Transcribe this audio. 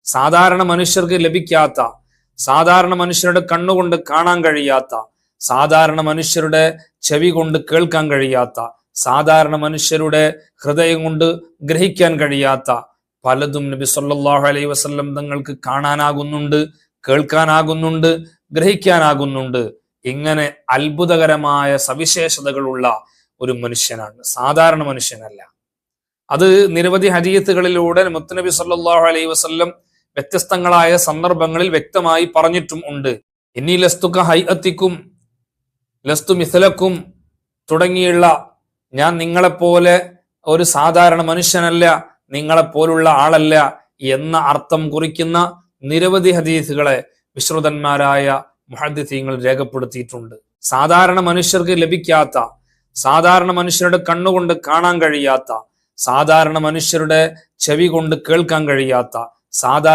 സാധാരണ മനുഷ്യർക്ക് ലഭിക്കാത്ത, സാധാരണ മനുഷ്യരുടെ കണ്ണുകൊണ്ട് കാണാൻ കഴിയാത്ത, സാധാരണ മനുഷ്യരുടെ ചെവി കൊണ്ട് കേൾക്കാൻ കഴിയാത്ത, സാധാരണ മനുഷ്യരുടെ ഹൃദയം കൊണ്ട് ഗ്രഹിക്കാൻ കഴിയാത്ത പലതും നബി സല്ലല്ലാഹു അലൈഹി വസല്ലം തങ്ങൾക്ക് കാണാനാകുന്നുണ്ട്, കേൾക്കാനാകുന്നുണ്ട്, ഗ്രഹിക്കാനാകുന്നുണ്ട്. ഇങ്ങനെ അത്ഭുതകരമായ സവിശേഷതകളുള്ള ഒരു മനുഷ്യനാണ്, സാധാരണ മനുഷ്യനല്ല. അത് നിരവധി ഹദീസുകളിലൂടെ മുത്തുനബി സല്ലല്ലാഹു അലൈഹി വസല്ലം വ്യത്യസ്തങ്ങളായ സന്ദർഭങ്ങളിൽ വ്യക്തമായി പറഞ്ഞിട്ടും ഉണ്ട്. ഇന്നി ലസ്തു കഹൈഅത്തിക്കും ലസ്തു മിഥലക്കും തുടങ്ങിയുള്ള, ഞാൻ നിങ്ങളെപ്പോലെ ഒരു സാധാരണ മനുഷ്യനല്ല, നിങ്ങളെപ്പോലുള്ള ആളല്ല എന്ന അർത്ഥം കുറിക്കുന്ന നിരവധി ഹദീസുകളെ വിശ്രുതന്മാരായ മുഹദ്ദിസീങ്ങൾ രേഖപ്പെടുത്തിയിട്ടുണ്ട്. സാധാരണ മനുഷ്യർക്ക് ലഭിക്കാത്ത, സാധാരണ മനുഷ്യരുടെ കണ്ണുകൊണ്ട് കാണാൻ കഴിയാത്ത, സാധാരണ മനുഷ്യരുടെ ചെവി കൊണ്ട് കേൾക്കാൻ കഴിയാത്ത, സാധാരണ